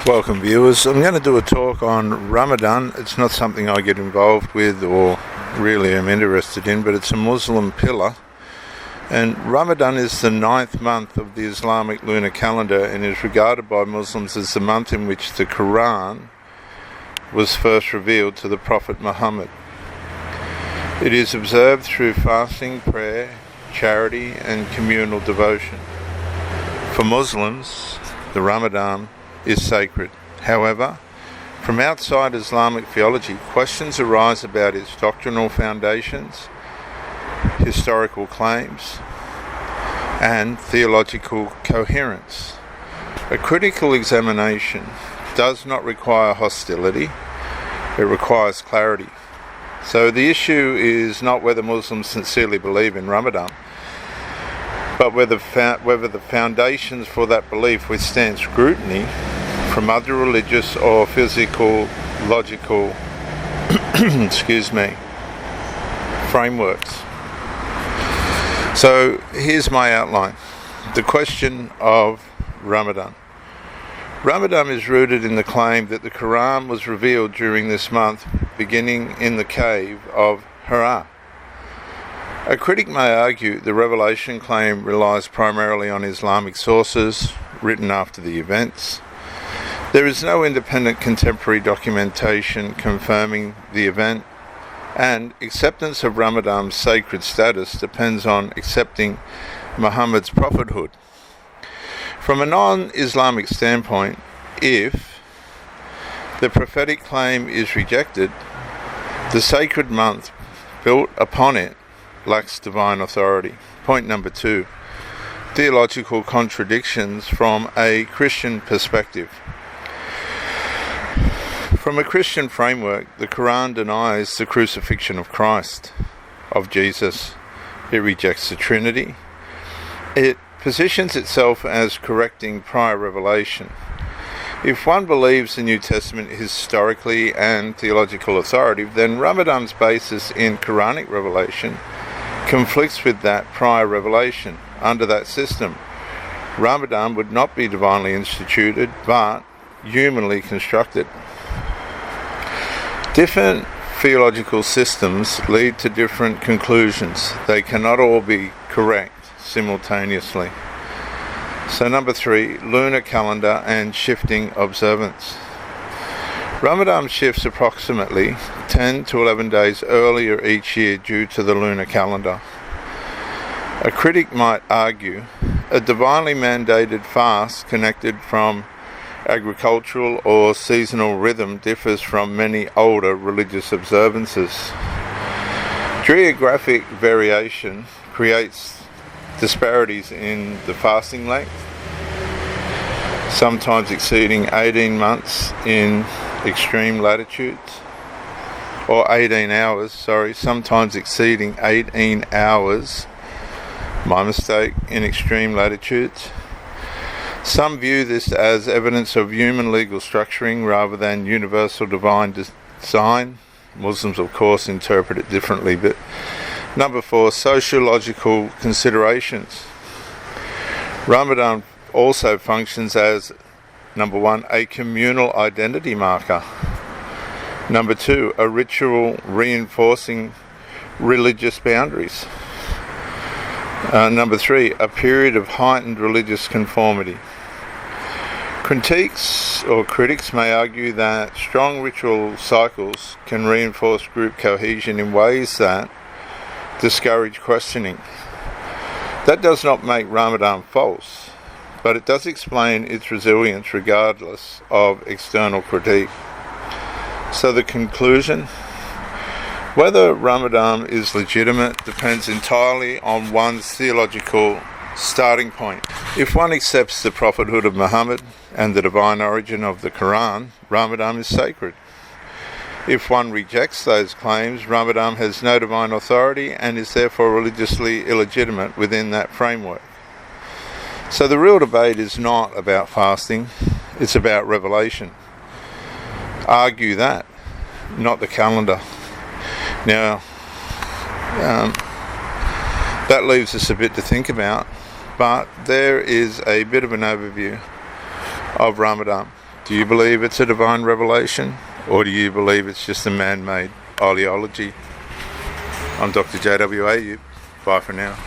Welcome viewers. I'm going to do a talk on Ramadan. It's not something I get involved with or really am interested in, but it's a Muslim pillar. And Ramadan is the 9th month of the Islamic lunar calendar and is regarded by Muslims as the month in which the Quran was first revealed to the Prophet Muhammad. It is observed through fasting, prayer, charity and communal devotion. For Muslims, the Ramadan is sacred. However, from outside Islamic theology, questions arise about its doctrinal foundations, historical claims, and theological coherence. A critical examination does not require hostility, it requires clarity. So the issue is not whether Muslims sincerely believe in Ramadan, but whether the foundations for that belief withstand scrutiny from other religious or physical, logical frameworks. So here's my outline. The question of Ramadan. Ramadan is rooted in the claim that the Quran was revealed during this month, beginning in the cave of Hira. A critic may argue the revelation claim relies primarily on Islamic sources written after the events. There is no independent contemporary documentation confirming the event, and acceptance of Ramadan's sacred status depends on accepting Muhammad's prophethood. From a non-Islamic standpoint, if the prophetic claim is rejected, the sacred month built upon it lacks divine authority. Point number 2, theological contradictions from a Christian perspective. From a Christian framework, the Quran denies the crucifixion of Christ, of Jesus. It rejects the Trinity. It positions itself as correcting prior revelation. If one believes the New Testament is historically and theological authoritative, then Ramadan's basis in Quranic revelation conflicts with that prior revelation. Under that system, Ramadan would not be divinely instituted, but humanly constructed. Different theological systems lead to different conclusions. They cannot all be correct simultaneously. So number 3, lunar calendar and shifting observance. Ramadan shifts approximately 10 to 11 days earlier each year due to the lunar calendar. A critic might argue a divinely mandated fast connected from agricultural or seasonal rhythm differs from many older religious observances. Geographic variation creates disparities in the fasting length, sometimes exceeding 18 months in extreme latitudes, or 18 hours, sometimes exceeding 18 hours, my mistake, in extreme latitudes. Some view this as evidence of human legal structuring rather than universal divine design. Muslims, of course, interpret it differently. But number 4, sociological considerations. Ramadan also functions as, number 1, a communal identity marker. Number 2, a ritual reinforcing religious boundaries. Number 3, a period of heightened religious conformity. Critics may argue that strong ritual cycles can reinforce group cohesion in ways that discourage questioning. That does not make Ramadan false, but it does explain its resilience regardless of external critique. So the conclusion: whether Ramadan is legitimate depends entirely on one's theological starting point. If one accepts the prophethood of Muhammad and the divine origin of the Quran, Ramadan is sacred. If one rejects those claims, Ramadan has no divine authority and is therefore religiously illegitimate within that framework. So the real debate is not about fasting, it's about revelation. Argue that, not the calendar. Now, that leaves us a bit to think about, but there is a bit of an overview of Ramadan. Do you believe it's a divine revelation, or do you believe it's just a man-made ideology? I'm Dr. JWA. Bye for now.